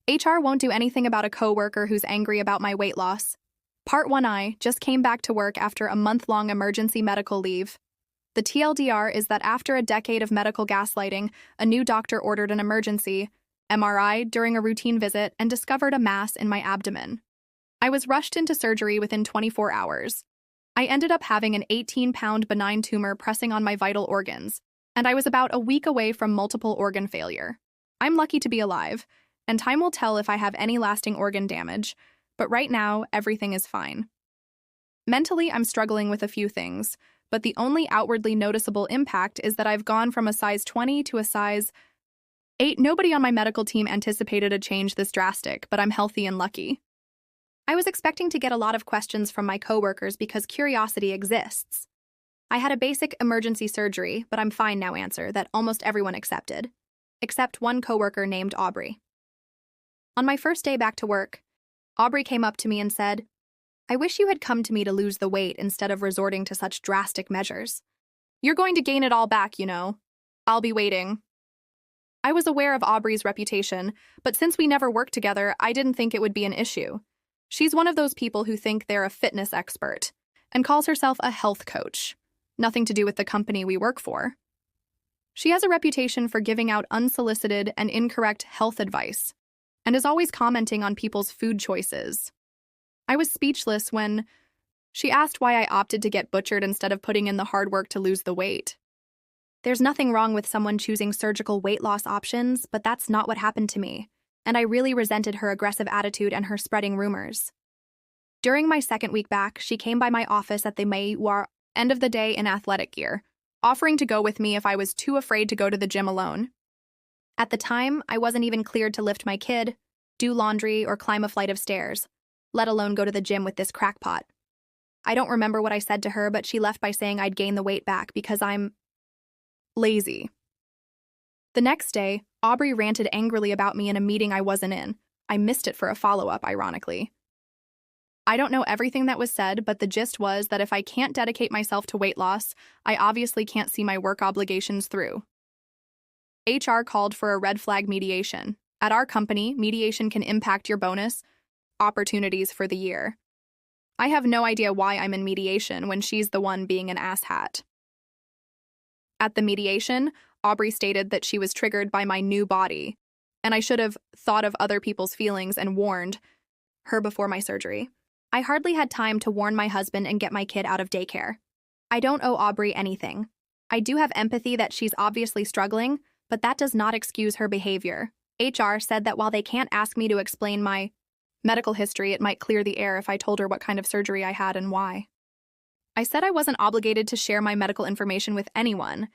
HR won't do anything about a coworker who's angry about my weight loss. Part 1. I just came back to work after a month-long emergency medical leave. The TLDR is that after a decade of medical gaslighting, a new doctor ordered an emergency MRI during a routine visit and discovered a mass in my abdomen. I was rushed into surgery within 24 hours. I ended up having an 18-pound benign tumor pressing on my vital organs, and I was about a week away from multiple organ failure. I'm lucky to be alive, and time will tell if I have any lasting organ damage, but right now, everything is fine. Mentally, I'm struggling with a few things, but the only outwardly noticeable impact is that I've gone from a size 20 to a size 8. Nobody on my medical team anticipated a change this drastic, but I'm healthy and lucky. I was expecting to get a lot of questions from my coworkers because curiosity exists. I had a basic emergency surgery, but I'm fine now answer that almost everyone accepted, except one coworker named Aubrey. On my first day back to work, Aubrey came up to me and said, "I wish you had come to me to lose the weight instead of resorting to such drastic measures. You're going to gain it all back, you know. I'll be waiting." I was aware of Aubrey's reputation, but since we never worked together, I didn't think it would be an issue. She's one of those people who think they're a fitness expert and calls herself a health coach. Nothing to do with the company we work for. She has a reputation for giving out unsolicited and incorrect health advice, and is always commenting on people's food choices. I was speechless when she asked why I opted to get butchered instead of putting in the hard work to lose the weight. There's nothing wrong with someone choosing surgical weight loss options, but that's not what happened to me, and I really resented her aggressive attitude and her spreading rumors. During my second week back, she came by my office at the end of the day in athletic gear, offering to go with me if I was too afraid to go to the gym alone. At the time, I wasn't even cleared to lift my kid, do laundry, or climb a flight of stairs, let alone go to the gym with this crackpot. I don't remember what I said to her, but she left by saying I'd gain the weight back because I'm lazy. The next day, Aubrey ranted angrily about me in a meeting I wasn't in. I missed it for a follow-up, ironically. I don't know everything that was said, but the gist was that if I can't dedicate myself to weight loss, I obviously can't see my work obligations through. HR called for a red flag mediation. At our company, mediation can impact your bonus opportunities for the year. I have no idea why I'm in mediation when she's the one being an asshat. At the mediation, Aubrey stated that she was triggered by my new body, and I should have thought of other people's feelings and warned her before my surgery. I hardly had time to warn my husband and get my kid out of daycare. I don't owe Aubrey anything. I do have empathy that she's obviously struggling, but that does not excuse her behavior. HR said that while they can't ask me to explain my medical history, it might clear the air if I told her what kind of surgery I had and why. I said I wasn't obligated to share my medical information with anyone,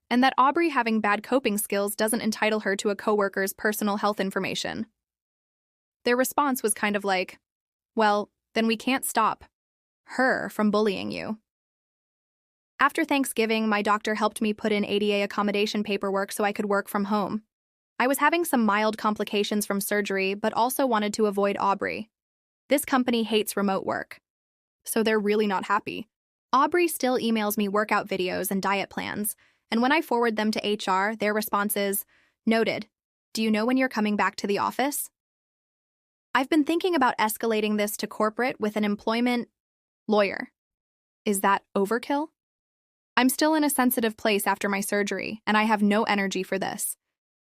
and that Aubrey having bad coping skills doesn't entitle her to a coworker's personal health information. Their response was kind of like, "Well, then we can't stop her from bullying you." After Thanksgiving, my doctor helped me put in ADA accommodation paperwork so I could work from home. I was having some mild complications from surgery, but also wanted to avoid Aubrey. This company hates remote work, so they're really not happy. Aubrey still emails me workout videos and diet plans, and when I forward them to HR, their response is, "Noted. Do you know when you're coming back to the office?" I've been thinking about escalating this to corporate with an employment lawyer. Is that overkill? I'm still in a sensitive place after my surgery, and I have no energy for this,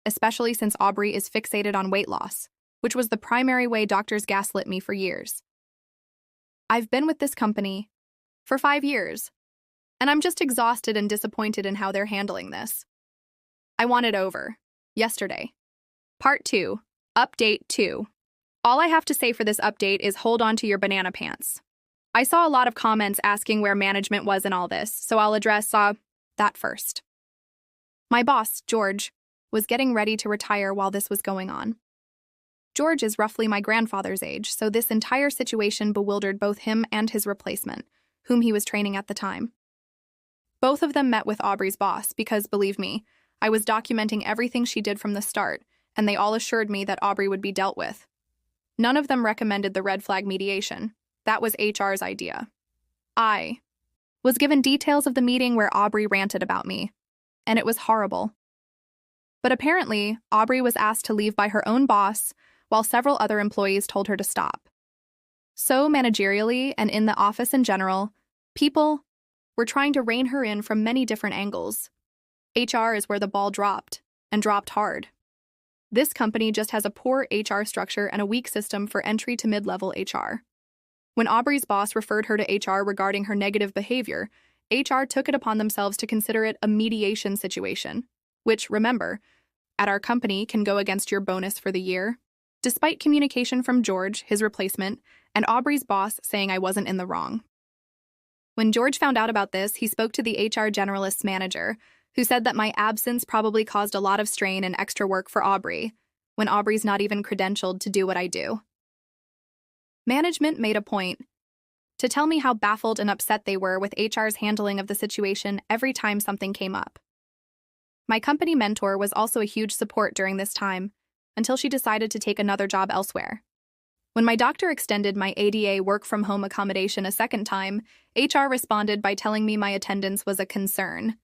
especially since Aubrey is fixated on weight loss, which was the primary way doctors gaslit me for years. I've been with this company for 5 years, and I'm just exhausted and disappointed in how they're handling this. I want it over. Yesterday. Part 2. Update 2. All I have to say for this update is hold on to your banana pants. I saw a lot of comments asking where management was in all this, so I'll address that first. My boss, George, was getting ready to retire while this was going on. George is roughly my grandfather's age, so this entire situation bewildered both him and his replacement, whom he was training at the time. Both of them met with Aubrey's boss because, believe me, I was documenting everything she did from the start, and they all assured me that Aubrey would be dealt with. None of them recommended the red flag mediation. That was HR's idea. I was given details of the meeting where Aubrey ranted about me, and it was horrible. But apparently, Aubrey was asked to leave by her own boss while several other employees told her to stop. So managerially and in the office in general, people were trying to rein her in from many different angles. HR is where the ball dropped, and dropped hard. This company just has a poor HR structure and a weak system for entry to mid-level HR. When Aubrey's boss referred her to HR regarding her negative behavior, HR took it upon themselves to consider it a mediation situation, which, remember, at our company can go against your bonus for the year. Despite communication from George, his replacement, and Aubrey's boss saying I wasn't in the wrong. When George found out about this, he spoke to the HR generalist's manager, who said that my absence probably caused a lot of strain and extra work for Aubrey, when Aubrey's not even credentialed to do what I do. Management made a point to tell me how baffled and upset they were with HR's handling of the situation every time something came up. My company mentor was also a huge support during this time, until she decided to take another job elsewhere. When my doctor extended my ADA work-from-home accommodation a second time, HR responded by telling me my attendance was a concern.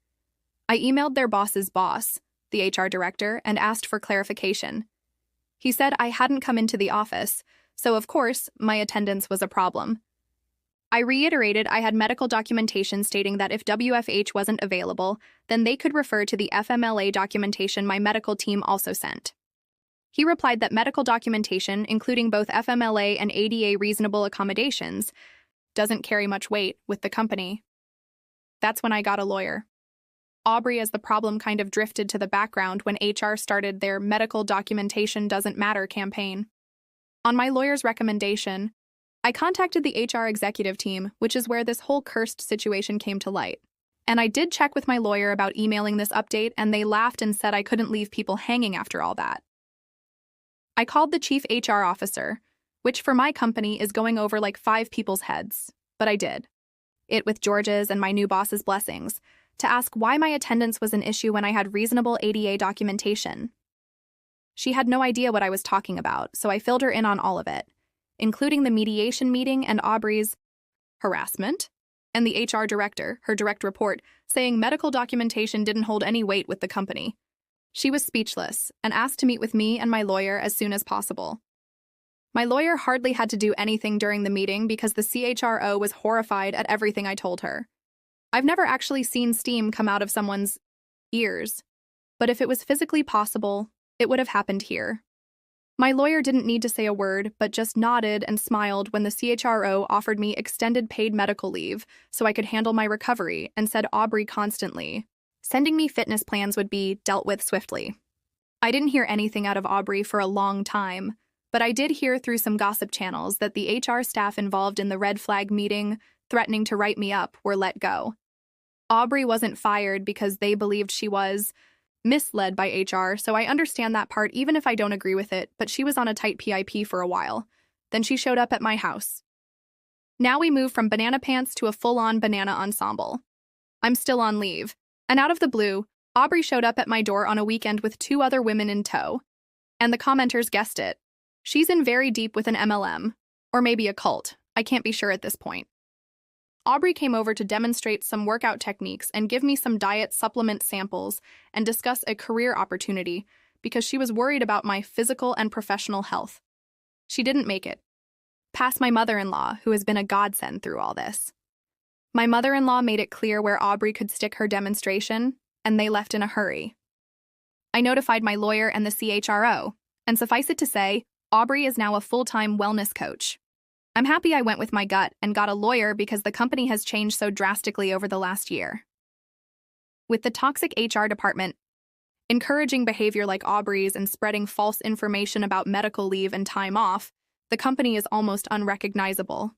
I emailed their boss's boss, the HR director, and asked for clarification. He said I hadn't come into the office, so of course, my attendance was a problem. I reiterated I had medical documentation stating that if WFH wasn't available, then they could refer to the FMLA documentation my medical team also sent. He replied that medical documentation, including both FMLA and ADA reasonable accommodations, doesn't carry much weight with the company. That's when I got a lawyer. Aubrey as the problem kind of drifted to the background when HR started their medical documentation doesn't matter campaign. On my lawyer's recommendation, I contacted the HR executive team, which is where this whole cursed situation came to light. And I did check with my lawyer about emailing this update, and they laughed and said I couldn't leave people hanging after all that. I called the chief HR officer, which for my company is going over like 5 people's heads, but I did. It with George's and my new boss's blessings, to ask why my attendance was an issue when I had reasonable ADA documentation. She had no idea what I was talking about, so I filled her in on all of it, including the mediation meeting and Aubrey's harassment, and the HR director, her direct report, saying medical documentation didn't hold any weight with the company. She was speechless and asked to meet with me and my lawyer as soon as possible. My lawyer hardly had to do anything during the meeting because the CHRO was horrified at everything I told her. I've never actually seen steam come out of someone's ears, but if it was physically possible, it would have happened here. My lawyer didn't need to say a word, but just nodded and smiled when the CHRO offered me extended paid medical leave so I could handle my recovery and said Aubrey constantly. Sending me fitness plans would be dealt with swiftly. I didn't hear anything out of Aubrey for a long time, but I did hear through some gossip channels that the HR staff involved in the red flag meeting, threatening to write me up, were let go. Aubrey wasn't fired because they believed she was misled by HR, so I understand that part even if I don't agree with it, but she was on a tight PIP for a while. Then she showed up at my house. Now we move from banana pants to a full-on banana ensemble. I'm still on leave. And out of the blue, Aubrey showed up at my door on a weekend with 2 other women in tow. And the commenters guessed it. She's in very deep with an MLM. Or maybe a cult. I can't be sure at this point. Aubrey came over to demonstrate some workout techniques and give me some diet supplement samples and discuss a career opportunity because she was worried about my physical and professional health. She didn't make it. Past my mother-in-law, who has been a godsend through all this. My mother-in-law made it clear where Aubrey could stick her demonstration, and they left in a hurry. I notified my lawyer and the CHRO, and suffice it to say, Aubrey is now a full-time wellness coach. I'm happy I went with my gut and got a lawyer because the company has changed so drastically over the last year. With the toxic HR department encouraging behavior like Aubrey's and spreading false information about medical leave and time off, the company is almost unrecognizable.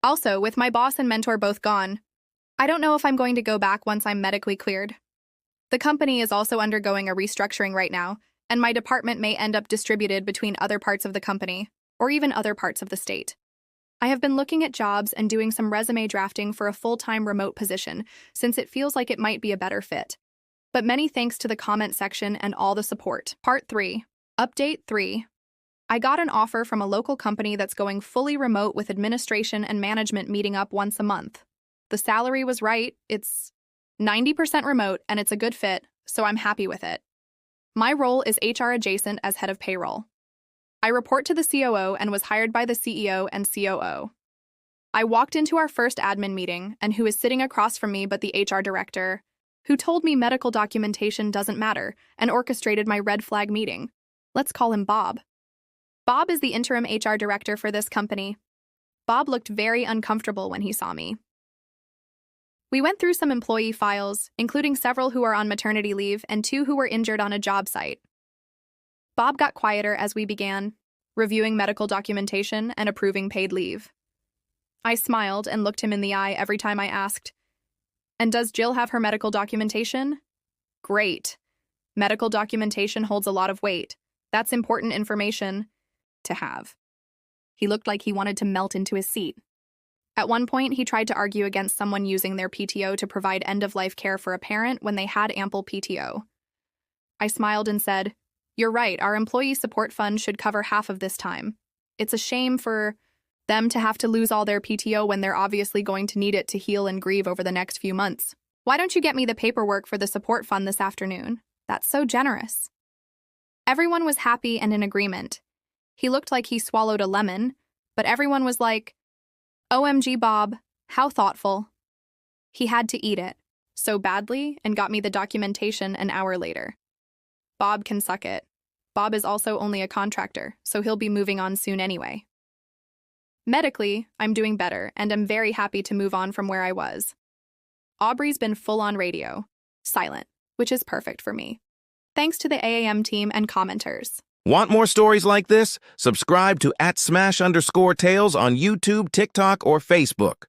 Also, with my boss and mentor both gone, I don't know if I'm going to go back once I'm medically cleared. The company is also undergoing a restructuring right now, and my department may end up distributed between other parts of the company, or even other parts of the state. I have been looking at jobs and doing some resume drafting for a full-time remote position, since it feels like it might be a better fit. But many thanks to the comment section and all the support. Part 3. Update 3. I got an offer from a local company that's going fully remote with administration and management meeting up once a month. The salary was right, it's 90% remote, and it's a good fit, so I'm happy with it. My role is HR adjacent as head of payroll. I report to the COO and was hired by the CEO and COO. I walked into our first admin meeting, and who is sitting across from me but the HR director, who told me medical documentation doesn't matter and orchestrated my red flag meeting. Let's call him Bob. Bob is the interim HR director for this company. Bob looked very uncomfortable when he saw me. We went through some employee files, including several who are on maternity leave and 2 who were injured on a job site. Bob got quieter as we began, reviewing medical documentation and approving paid leave. I smiled and looked him in the eye every time I asked, "And does Jill have her medical documentation?" "Great. Medical documentation holds a lot of weight. That's important information to have." He looked like he wanted to melt into his seat. At one point, he tried to argue against someone using their PTO to provide end-of-life care for a parent when they had ample PTO. I smiled and said, "You're right, our employee support fund should cover half of this time. It's a shame for them to have to lose all their PTO when they're obviously going to need it to heal and grieve over the next few months. Why don't you get me the paperwork for the support fund this afternoon? That's so generous." Everyone was happy and in agreement. He looked like he swallowed a lemon, but everyone was like, "OMG, Bob, how thoughtful." He had to eat it so badly and got me the documentation an hour later. Bob can suck it. Bob is also only a contractor, so he'll be moving on soon anyway. Medically, I'm doing better, and I'm very happy to move on from where I was. Aubrey's been full on radio, silent, which is perfect for me. Thanks to the AAM team and commenters. Want more stories like this? Subscribe to @smash_tales on YouTube, TikTok, or Facebook.